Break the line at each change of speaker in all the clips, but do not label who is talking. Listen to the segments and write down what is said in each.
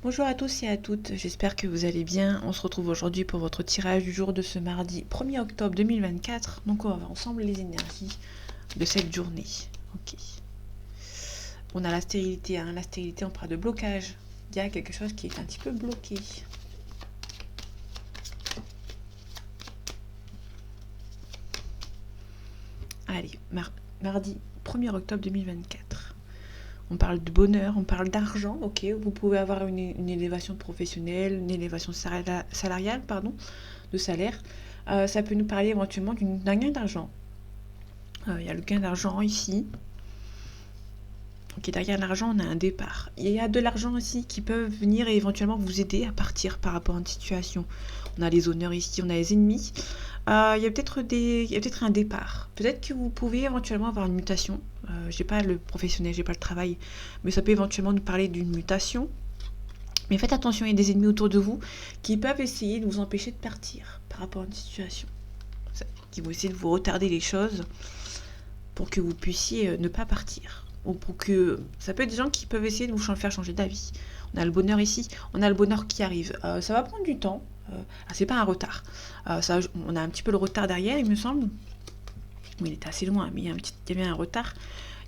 Bonjour à tous et à toutes, j'espère que vous allez bien. On se retrouve aujourd'hui pour votre tirage du jour de ce mardi 1er octobre 2024. Donc on va voir ensemble les énergies de cette journée. Ok. On a la stérilité, hein. La stérilité, on parle de blocage. Il y a quelque chose qui est un petit peu bloqué. Allez, mardi 1er octobre 2024. On parle de bonheur, on parle d'argent, ok. Vous pouvez avoir une élévation professionnelle, une élévation salariale, pardon, de salaire. Ça peut nous parler éventuellement d'un gain d'argent. Il y a le gain d'argent ici. Ok, derrière l'argent, on a un départ. Il y a de l'argent aussi qui peuvent venir et éventuellement vous aider à partir par rapport à une situation. On a les honneurs ici, on a les ennemis. Il y a peut-être un départ. Peut-être que vous pouvez éventuellement avoir une mutation. J'ai pas le professionnel, j'ai pas le travail, mais ça peut éventuellement nous parler d'une mutation. Mais faites attention, il y a des ennemis autour de vous qui peuvent essayer de vous empêcher de partir par rapport à une situation. Qui vont essayer de vous retarder les choses pour que vous puissiez ne pas partir. Ou pour que... Ça peut être des gens qui peuvent essayer de vous faire changer d'avis. On a le bonheur ici, on a le bonheur qui arrive. Ça va prendre du temps. C'est pas un retard. On a un petit peu le retard derrière, il me semble. Oui, il était assez loin, mais il y avait un retard.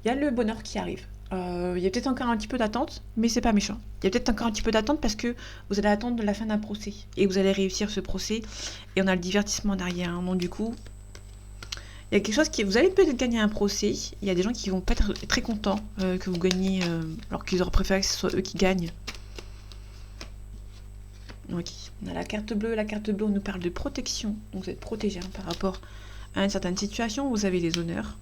Il y a le bonheur qui arrive. Il y a peut-être encore un petit peu d'attente, mais c'est pas méchant. Il y a peut-être encore un petit peu d'attente parce que vous allez attendre la fin d'un procès. Et vous allez réussir ce procès. Et on a le divertissement derrière. Hein. Donc du coup, il y a quelque chose qui... Vous allez peut-être gagner un procès. Il y a des gens qui vont pas être très contents que vous gagniez, alors qu'ils auraient préféré que ce soit eux qui gagnent. Ok. On a la carte bleue. La carte bleue, on nous parle de protection. Donc vous êtes protégé hein, par rapport à une certaine situation. Vous avez les honneurs.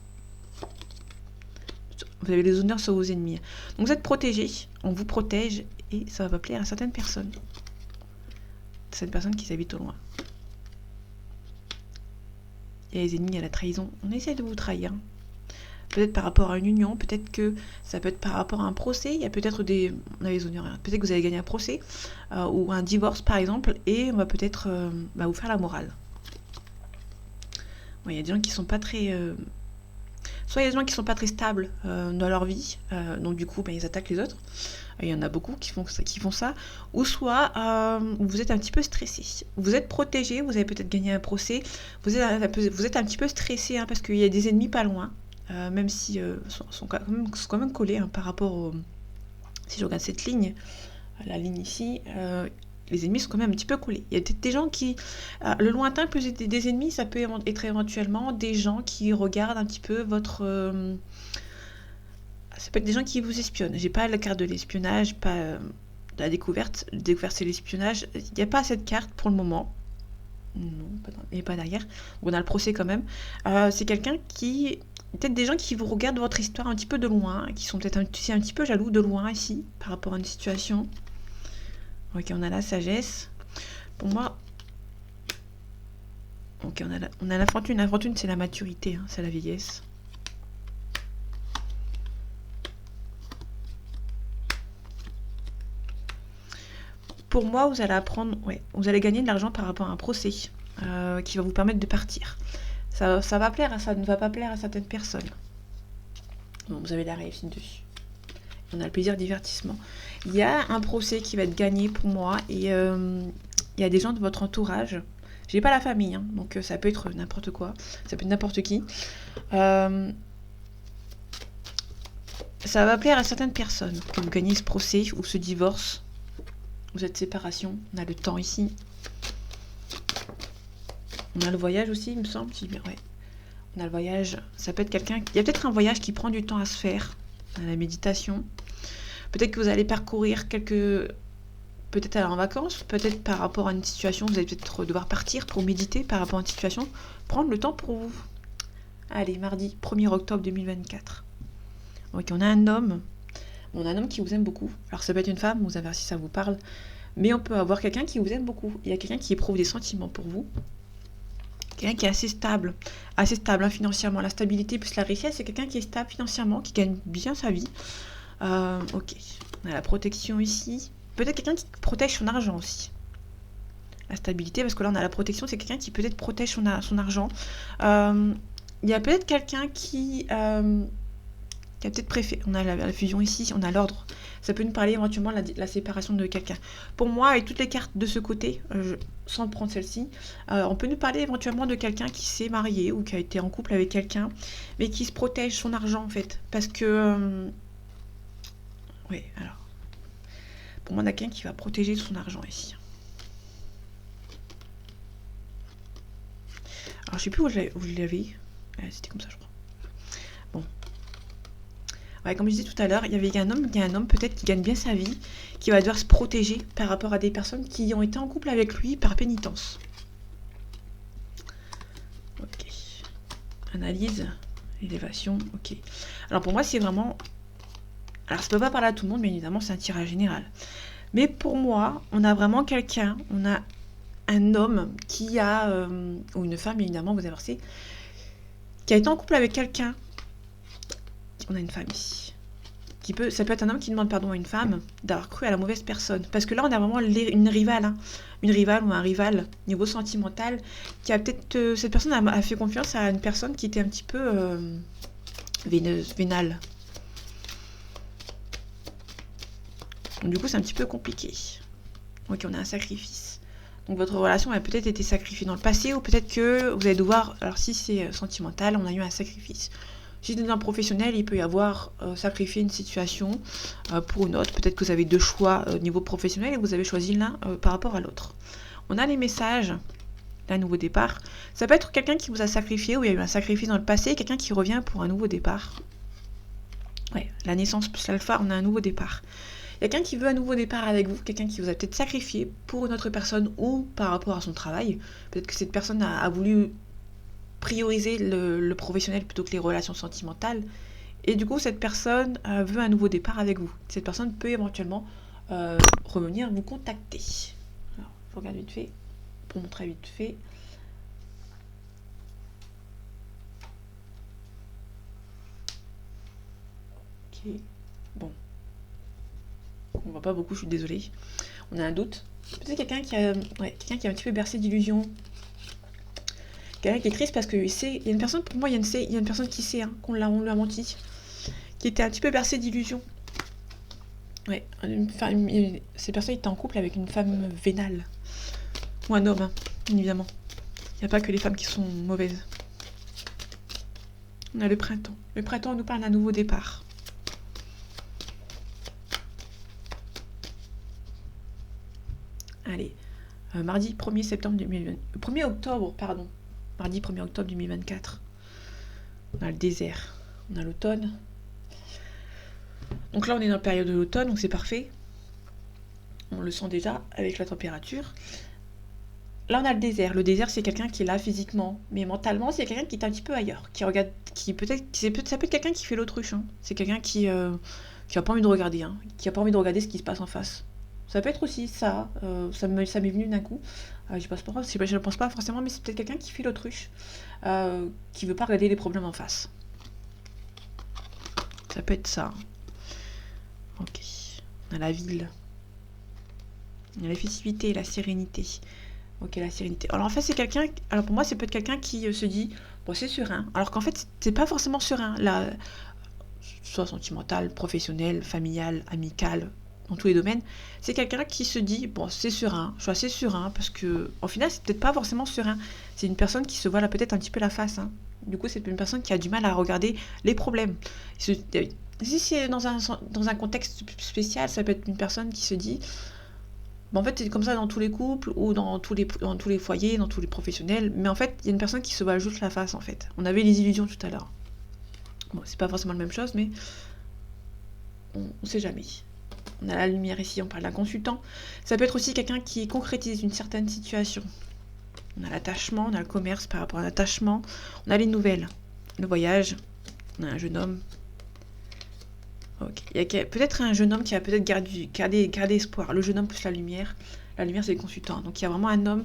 Vous avez les honneurs sur vos ennemis. Donc vous êtes protégé. On vous protège. Et ça va pas plaire à certaines personnes. Certaines personnes qui s'habitent au loin. Il y a les ennemis, il y a la trahison. On essaie de vous trahir. Peut-être par rapport à une union, peut-être que ça peut être par rapport à un procès. Il y a peut-être des... On a les honneurs. Peut-être que vous allez gagner un procès ou un divorce par exemple. Et on va peut-être vous faire la morale. Il y a des gens qui sont pas très... Soit il y a des gens qui sont pas très stables dans leur vie. Donc du coup, ils attaquent les autres. Il y en a beaucoup qui font ça. Ou soit vous êtes un petit peu stressé. Vous êtes protégé, vous avez peut-être gagné un procès. Vous êtes un petit peu stressé hein, parce qu'il y a des ennemis pas loin. Même si sont quand même collés hein, par rapport au... Si je regarde cette ligne, la ligne ici, les ennemis sont quand même un petit peu collés. Il y a des gens qui... le lointain plus des ennemis, ça peut être éventuellement des gens qui regardent un petit peu votre... ça peut être des gens qui vous espionnent. J'ai pas la carte de l'espionnage, pas de la découverte. La découverte, c'est l'espionnage. Il n'y a pas cette carte pour le moment. Non, il n'est pas derrière. On a le procès quand même. C'est quelqu'un qui... Peut-être des gens qui vous regardent votre histoire un petit peu de loin, qui sont peut-être un petit peu jaloux de loin ici, par rapport à une situation. Ok, on a la sagesse. Pour moi... Ok, on a la fortune. La fortune, c'est la maturité, hein, c'est la vieillesse. Pour moi, vous allez apprendre... Ouais, vous allez gagner de l'argent par rapport à un procès qui va vous permettre de partir. Ça va plaire, ça ne va pas plaire à certaines personnes. Bon, vous avez la réussite dessus. On a le plaisir divertissement. Il y a un procès qui va être gagné pour moi et il y a des gens de votre entourage. J'ai pas la famille, hein, donc ça peut être n'importe quoi. Ça peut être n'importe qui. Ça va plaire à certaines personnes que vous gagnez ce procès ou ce divorce ou cette séparation. On a le temps ici. On a le voyage aussi, il me semble. Ouais. On a le voyage. Ça peut être quelqu'un... Il y a peut-être un voyage qui prend du temps à se faire. On a la méditation. Peut-être que vous allez parcourir quelques... Peut-être aller en vacances. Peut-être par rapport à une situation. Vous allez peut-être devoir partir pour méditer par rapport à une situation. Prendre le temps pour vous. Allez, mardi 1er octobre 2024. Ok, on a un homme. On a un homme qui vous aime beaucoup. Alors ça peut être une femme, vous savez si ça vous parle. Mais on peut avoir quelqu'un qui vous aime beaucoup. Il y a quelqu'un qui éprouve des sentiments pour vous. Quelqu'un qui est assez stable hein, financièrement. La stabilité plus la richesse, c'est quelqu'un qui est stable financièrement, qui gagne bien sa vie. Ok, on a la protection ici. Peut-être quelqu'un qui protège son argent aussi. La stabilité, parce que là on a la protection, c'est quelqu'un qui peut-être protège son argent. Il y a peut-être quelqu'un qui qui a peut-être préféré. On a la fusion ici, on a l'ordre. Ça peut nous parler éventuellement de la séparation de quelqu'un. Pour moi, avec toutes les cartes de ce côté, sans prendre celle-ci, on peut nous parler éventuellement de quelqu'un qui s'est marié ou qui a été en couple avec quelqu'un, mais qui se protège son argent en fait. Parce que... oui, alors... Pour moi, on a quelqu'un qui va protéger son argent ici. Alors, je sais plus où je l'avais. C'était comme ça, je crois. Bon. Ouais, comme je disais tout à l'heure, il y avait un homme peut-être qui gagne bien sa vie, qui va devoir se protéger par rapport à des personnes qui ont été en couple avec lui par pénitence. Ok. Analyse, élévation, ok. Alors pour moi, c'est vraiment... Alors ça peut pas parler à tout le monde, mais évidemment, c'est un tirage général. Mais pour moi, on a vraiment quelqu'un, on a un homme qui a... ou une femme, évidemment, vous avez versé, qui a été en couple avec quelqu'un. On a une femme ici. Ça peut être un homme qui demande pardon à une femme d'avoir cru à la mauvaise personne. Parce que là, on a vraiment une rivale. Hein. Une rivale ou un rival, niveau sentimental, qui a peut-être... cette personne a fait confiance à une personne qui était un petit peu vénale. Donc, du coup, c'est un petit peu compliqué. Ok, on a un sacrifice. Donc, votre relation a peut-être été sacrifiée dans le passé, ou peut-être que vous allez devoir... Alors, si c'est sentimental, on a eu un sacrifice. Si c'est dans le professionnel, il peut y avoir sacrifier une situation pour une autre. Peut-être que vous avez deux choix niveau professionnel et vous avez choisi l'un par rapport à l'autre. On a les messages d'un nouveau départ. Ça peut être quelqu'un qui vous a sacrifié ou il y a eu un sacrifice dans le passé, quelqu'un qui revient pour un nouveau départ. Ouais, la naissance plus l'alpha, on a un nouveau départ. Quelqu'un qui veut un nouveau départ avec vous, quelqu'un qui vous a peut-être sacrifié pour une autre personne ou par rapport à son travail. Peut-être que cette personne a voulu prioriser le professionnel plutôt que les relations sentimentales. Et du coup, cette personne veut un nouveau départ avec vous. Cette personne peut éventuellement revenir vous contacter. Alors, je regarde vite fait, pour montrer vite fait. Ok, bon. On voit pas beaucoup, je suis désolée. On a un doute. Peut-être quelqu'un qui a un petit peu bercé d'illusions. Quelqu'un qui est triste parce que sait, il y a une personne, pour moi, il y a une personne qui sait qu'on lui a menti, qui était un petit peu bercée d'illusions. Ouais, ces personnes étaient en couple avec une femme vénale. Ou un homme, hein, bien évidemment. Il n'y a pas que les femmes qui sont mauvaises. On a le printemps. Le printemps nous parle d'un nouveau départ. Allez, mardi 1er septembre 2020. 1er octobre, pardon. Mardi 1er octobre 2024. On a le désert. On a l'automne. Donc là, on est dans la période de l'automne, donc c'est parfait. On le sent déjà avec la température. Là, on a le désert. Le désert, c'est quelqu'un qui est là physiquement, mais mentalement, c'est quelqu'un qui est un petit peu ailleurs, qui regarde, ça peut être quelqu'un qui fait l'autruche. Hein. C'est quelqu'un qui a pas envie de regarder, hein, qui a pas envie de regarder ce qui se passe en face. Ça peut être aussi ça. Ça m'est venu d'un coup. Je ne pense pas forcément, mais c'est peut-être quelqu'un qui fait l'autruche, qui veut pas regarder les problèmes en face. Ça peut être ça. Ok. On a la ville. On a la festivité, la sérénité. Ok, la sérénité. Alors en fait, c'est quelqu'un... Alors pour moi, c'est peut-être quelqu'un qui se dit, bon, c'est serein. Alors qu'en fait, c'est pas forcément serein. Là, soit sentimental, professionnel, familial, amical, dans tous les domaines. C'est quelqu'un qui se dit, bon, c'est serein. Je suis assez serein parce que, au final, c'est peut-être pas forcément serein. C'est une personne qui se voit là peut-être un petit peu la face. Hein. Du coup, c'est une personne qui a du mal à regarder les problèmes. Si c'est dans un contexte spécial, ça peut être une personne qui se dit... Bon, en fait, c'est comme ça dans tous les couples ou dans tous les foyers, dans tous les professionnels. Mais en fait, il y a une personne qui se voit juste la face, en fait. On avait les illusions tout à l'heure. Bon, c'est pas forcément la même chose, mais on sait jamais. On a la lumière ici, on parle d'un consultant. Ça peut être aussi quelqu'un qui concrétise une certaine situation. On a l'attachement, on a le commerce par rapport à l'attachement. On a les nouvelles, le voyage. On a un jeune homme. Ok. Il y a peut-être un jeune homme qui a peut-être gardé espoir. Le jeune homme plus la lumière. La lumière, c'est le consultant. Donc il y a vraiment un homme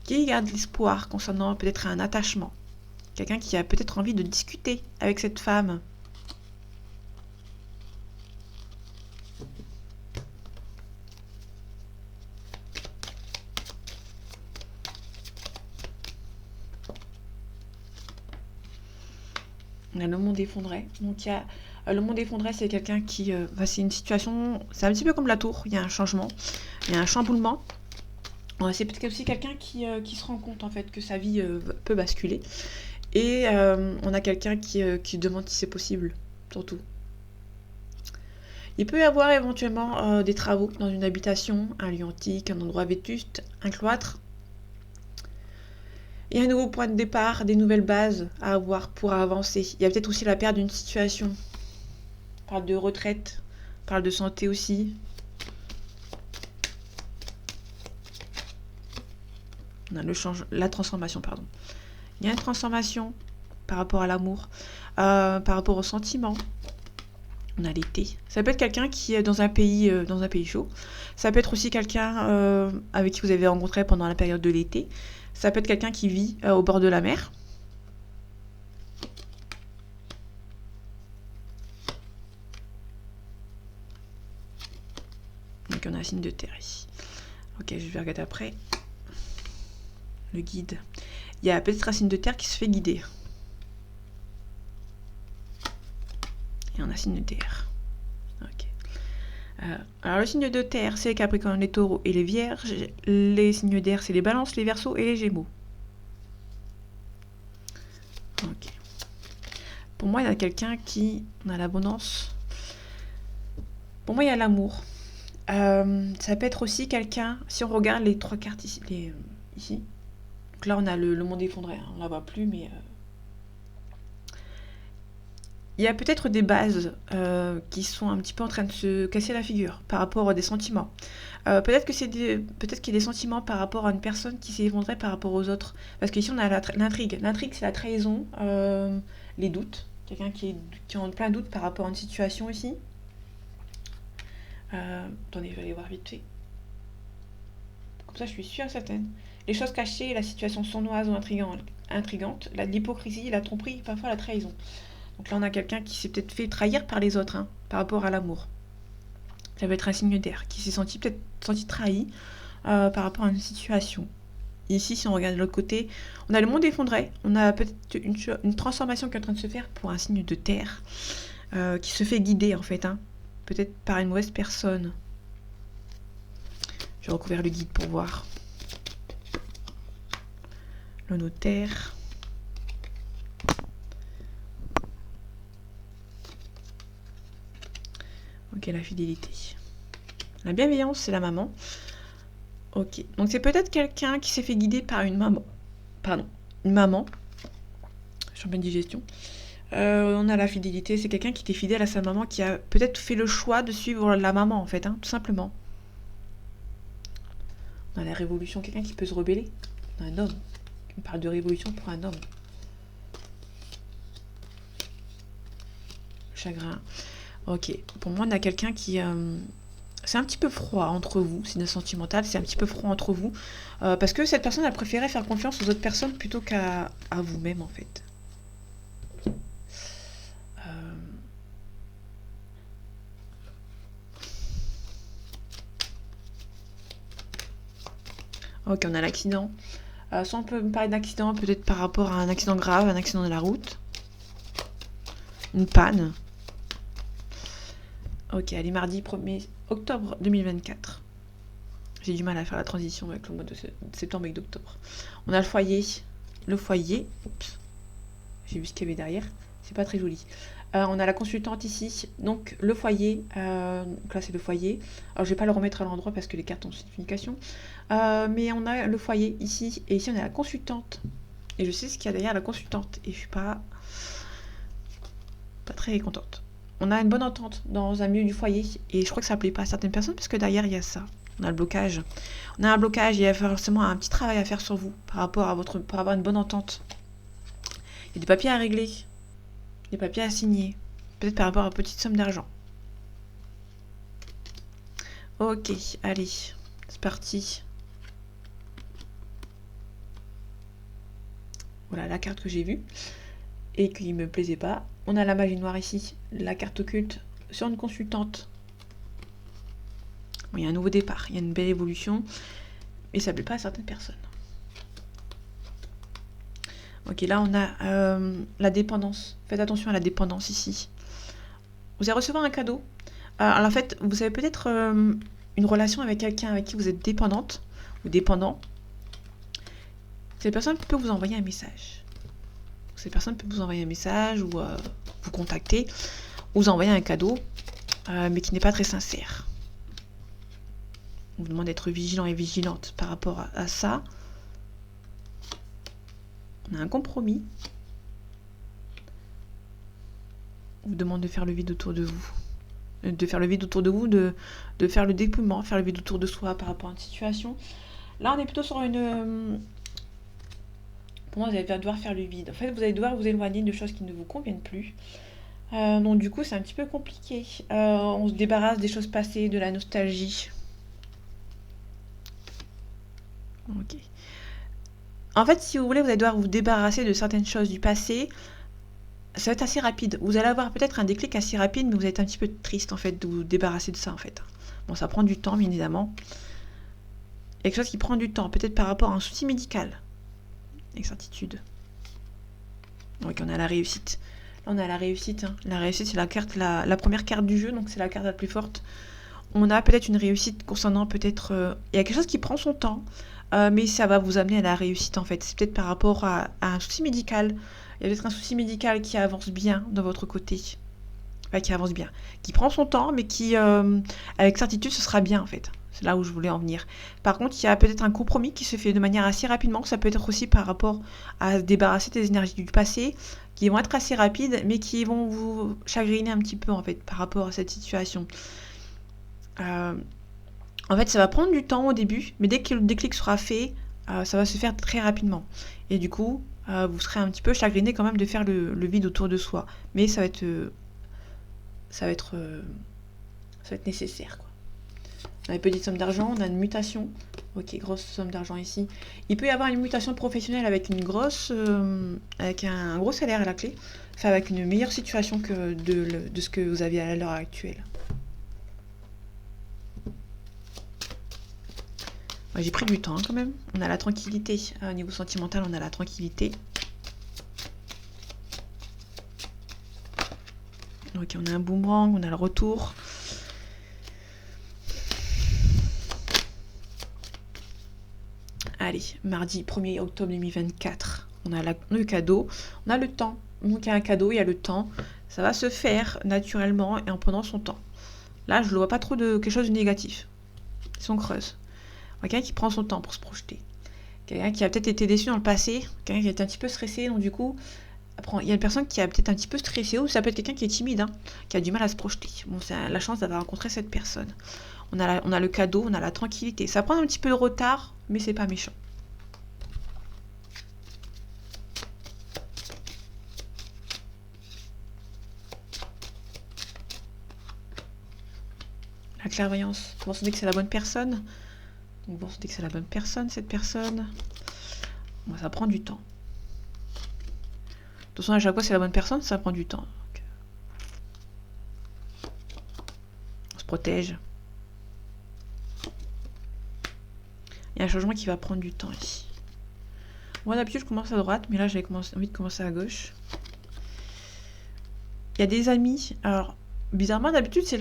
qui garde l'espoir concernant peut-être un attachement. Quelqu'un qui a peut-être envie de discuter avec cette femme. On a le monde effondré. Donc il y a Le monde effondré, c'est quelqu'un qui... c'est une situation... C'est un petit peu comme la tour. Il y a un changement. Il y a un chamboulement. C'est peut-être aussi quelqu'un qui se rend compte, en fait, que sa vie peut basculer. Et on a quelqu'un qui demande si c'est possible, surtout. Il peut y avoir éventuellement des travaux dans une habitation, un lieu antique, un endroit vétuste, un cloître. Il y a un nouveau point de départ, des nouvelles bases à avoir pour avancer. Il y a peut-être aussi la perte d'une situation. On parle de retraite, on parle de santé aussi. On a la transformation, pardon. Il y a une transformation par rapport à l'amour, par rapport au sentiment. On a l'été. Ça peut être quelqu'un qui est dans un pays chaud. Ça peut être aussi quelqu'un avec qui vous avez rencontré pendant la période de l'été. Ça peut être quelqu'un qui vit au bord de la mer. Donc on a un signe de terre ici. Ok, je vais regarder après. Le guide. Il y a peut-être un signe de terre qui se fait guider. Et on a un signe de terre. Ok. Alors le signe de terre, c'est les Capricornes, les Taureaux et les Vierges. Les signes d'air, c'est les Balances, les Verseaux et les Gémeaux. Ok. Pour moi, il y a quelqu'un qui... On a l'abondance. Pour moi, il y a l'amour. Ça peut être aussi quelqu'un... Si on regarde les 3 cartes ici... ici. Donc là, on a le monde effondré. Hein. On ne la voit plus, mais... Il y a peut-être des bases qui sont un petit peu en train de se casser la figure par rapport à des sentiments. Peut-être qu'il y a des sentiments par rapport à une personne qui s'est effondrée par rapport aux autres. Parce qu'ici, on a l'intrigue. L'intrigue, c'est la trahison, les doutes. Quelqu'un qui est en plein doute par rapport à une situation ici. Attendez, je vais aller voir vite fait. Comme ça, je suis sûre et certaine. Les choses cachées, la situation sournoise ou intrigante, l'hypocrisie, la tromperie, parfois la trahison. Donc là, on a quelqu'un qui s'est peut-être fait trahir par les autres, hein, par rapport à l'amour. Ça peut être un signe d'air, qui s'est peut-être senti trahi par rapport à une situation. Ici, si on regarde de l'autre côté, on a le monde effondré. On a peut-être une transformation qui est en train de se faire pour un signe de terre, qui se fait guider, en fait. Hein, peut-être par une mauvaise personne. Je vais recouvrir le guide pour voir. Le notaire. Ok, la fidélité. La bienveillance, c'est la maman. Ok, donc c'est peut-être quelqu'un qui s'est fait guider par une maman. Pardon, une maman. Je suis en pleine digestion. On a la fidélité, c'est quelqu'un qui était fidèle à sa maman, qui a peut-être fait le choix de suivre la maman, en fait, hein, tout simplement. On a la révolution, quelqu'un qui peut se rebeller. On a un homme. On parle de révolution pour un homme. Chagrin. Ok, pour moi, on a quelqu'un qui... c'est un petit peu froid entre vous, c'est une sentimentale, c'est un petit peu froid entre vous, parce que cette personne a préféré faire confiance aux autres personnes plutôt qu'à vous-même, en fait. Ok, on a l'accident. Soit on peut me parler d'accident, peut-être par rapport à un accident grave, un accident de la route. Une panne. Ok, allez, mardi 1er octobre 2024. J'ai du mal à faire la transition avec le mois de septembre et d'octobre. On a le foyer. Le foyer. Oups. J'ai vu ce qu'il y avait derrière. C'est pas très joli. On a la consultante ici. Donc, le foyer. Donc là, c'est le foyer. Alors, je vais pas le remettre à l'endroit parce que les cartes ont une signification. Mais on a le foyer ici. Et ici, on a la consultante. Et je sais ce qu'il y a derrière la consultante. Et je suis pas très contente. On a une bonne entente dans un milieu du foyer. Et je crois que ça plaît pas à certaines personnes parce que derrière, il y a ça. On a le blocage. On a un blocage. Il y a forcément un petit travail à faire sur vous par rapport à pour avoir une bonne entente. Il y a des papiers à régler. Des papiers à signer. Peut-être par rapport à une petite somme d'argent. Ok, allez. C'est parti. Voilà la carte que j'ai vue. Et qui ne me plaisait pas. On a la magie noire ici. La carte occulte sur une consultante. Bon, il y a un nouveau départ. Il y a une belle évolution. Et ça ne plaît pas à certaines personnes. Ok, là on a la dépendance. Faites attention à la dépendance ici. Vous allez recevoir un cadeau. Alors en fait, vous avez peut-être une relation avec quelqu'un avec qui vous êtes dépendante ou dépendant. Cette personne peut vous envoyer un message. Cette personne peut vous envoyer un message ou vous contacter, ou vous envoyer un cadeau, mais qui n'est pas très sincère. On vous demande d'être vigilant et vigilante par rapport à ça. On a un compromis. On vous demande de faire le vide autour de vous. De faire le vide autour de vous, de faire le dépouillement, faire le vide autour de soi par rapport à une situation. Là, on est plutôt sur une... Pour moi, vous allez devoir faire le vide. En fait, vous allez devoir vous éloigner de choses qui ne vous conviennent plus. Donc du coup, c'est un petit peu compliqué. On se débarrasse des choses passées, de la nostalgie. Ok. En fait, si vous voulez, vous allez devoir vous débarrasser de certaines choses du passé. Ça va être assez rapide. Vous allez avoir peut-être un déclic assez rapide, mais vous êtes un petit peu triste en fait de vous débarrasser de ça en fait. Bon, ça prend du temps, bien évidemment. Il y a quelque chose qui prend du temps, peut-être par rapport à un souci médical. Exactitude. Donc on a la réussite. Là, on a la réussite. Hein. La réussite, c'est la carte, la première carte du jeu, donc c'est la carte la plus forte. On a peut-être une réussite concernant peut-être... il y a quelque chose qui prend son temps, mais ça va vous amener à la réussite en fait. C'est peut-être par rapport à un souci médical. Il y a peut-être un souci médical qui avance bien de votre côté. Enfin, qui avance bien. Qui prend son temps, mais qui, avec certitude, ce sera bien en fait. C'est là où je voulais en venir. Par contre, il y a peut-être un compromis qui se fait de manière assez rapidement. Ça peut être aussi par rapport à se débarrasser des énergies du passé, qui vont être assez rapides, mais qui vont vous chagriner un petit peu en fait par rapport à cette situation. En fait, ça va prendre du temps au début, mais dès que le déclic sera fait, ça va se faire très rapidement. Et du coup, vous serez un petit peu chagriné quand même de faire le vide autour de soi. Mais ça va être nécessaire, quoi. On a une petite somme d'argent, on a une mutation. Ok, grosse somme d'argent ici. Il peut y avoir une mutation professionnelle avec avec un gros salaire à la clé. Enfin, avec une meilleure situation que de ce que vous avez à l'heure actuelle. J'ai pris du temps quand même. On a la tranquillité. Au niveau sentimental, on a la tranquillité. Ok, on a un boomerang, on a le retour. Allez, mardi 1er octobre 2024. On a le cadeau. On a le temps. Donc il y a un cadeau, il y a le temps. Ça va se faire naturellement et en prenant son temps. Là, je ne vois pas trop de quelque chose de négatif. Ils sont creuses. Quelqu'un qui prend son temps pour se projeter. Quelqu'un qui a peut-être été déçu dans le passé. Quelqu'un qui a été un petit peu stressé. Donc du coup, il y a une personne qui a peut-être un petit peu stressé. Ou ça peut être quelqu'un qui est timide, qui a du mal à se projeter. Bon, c'est la chance d'avoir rencontré cette personne. On a le cadeau, on a la tranquillité. Ça prend un petit peu de retard, mais c'est pas méchant. La clairvoyance. Vous sentez que c'est la bonne personne. Donc vous sentez que c'est la bonne personne, cette personne. Bon, ça prend du temps. De toute façon, à chaque fois, c'est la bonne personne, ça prend du temps. Donc, on se protège. Il y a un changement qui va prendre du temps ici. Moi, d'habitude, je commence à droite, mais là, j'avais envie de commencer à gauche. Il y a des amis. Alors, bizarrement, d'habitude, c'est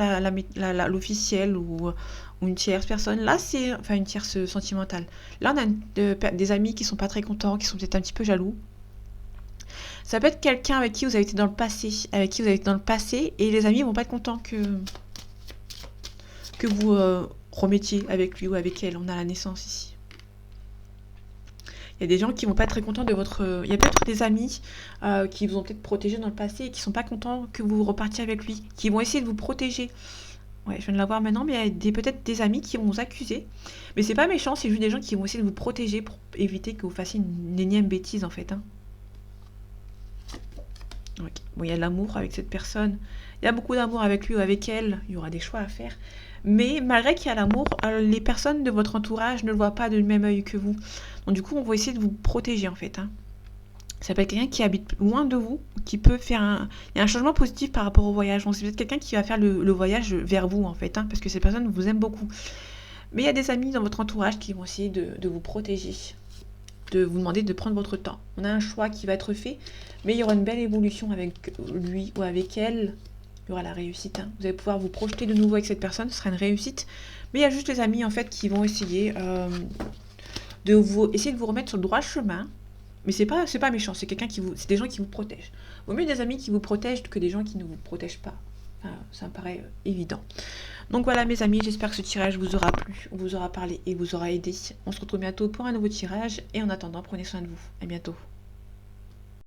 l'officielle ou une tierce personne. Là, c'est... Enfin, une tierce sentimentale. Là, on a des amis qui sont pas très contents, qui sont peut-être un petit peu jaloux. Ça peut être quelqu'un avec qui vous avez été dans le passé, et les amis vont pas être contents que vous remettiez avec lui ou avec elle. On a la naissance ici. Il y a des gens qui vont pas être très contents de votre... Il y a peut-être des amis qui vous ont peut-être protégé dans le passé et qui sont pas contents que vous repartiez avec lui, qui vont essayer de vous protéger. Ouais, je viens de la voir maintenant, mais il y a peut-être des amis qui vont vous accuser. Mais c'est pas méchant, c'est juste des gens qui vont essayer de vous protéger pour éviter que vous fassiez une énième bêtise en fait. Okay. Bon, il y a de l'amour avec cette personne. Il y a beaucoup d'amour avec lui ou avec elle. Il y aura des choix à faire. Mais malgré qu'il y a l'amour, les personnes de votre entourage ne le voient pas du même œil que vous. Donc du coup, on va essayer de vous protéger en fait. Ça peut être quelqu'un qui habite loin de vous, qui peut faire Il y a un changement positif par rapport au voyage. Donc c'est peut-être quelqu'un qui va faire le voyage vers vous en fait, parce que ces personnes vous aiment beaucoup. Mais il y a des amis dans votre entourage qui vont essayer de vous protéger, de vous demander de prendre votre temps. On a un choix qui va être fait, mais il y aura une belle évolution avec lui ou avec elle il y aura la réussite, hein. Vous allez pouvoir vous projeter de nouveau avec cette personne, ce sera une réussite. Mais il y a juste les amis, en fait, qui vont essayer essayer de vous remettre sur le droit chemin. Mais c'est pas méchant, c'est c'est des gens qui vous protègent. Vaut mieux des amis qui vous protègent que des gens qui ne vous protègent pas. Enfin, ça me paraît évident. Donc voilà mes amis, j'espère que ce tirage vous aura plu, vous aura parlé et vous aura aidé. On se retrouve bientôt pour un nouveau tirage et en attendant, prenez soin de vous. À bientôt.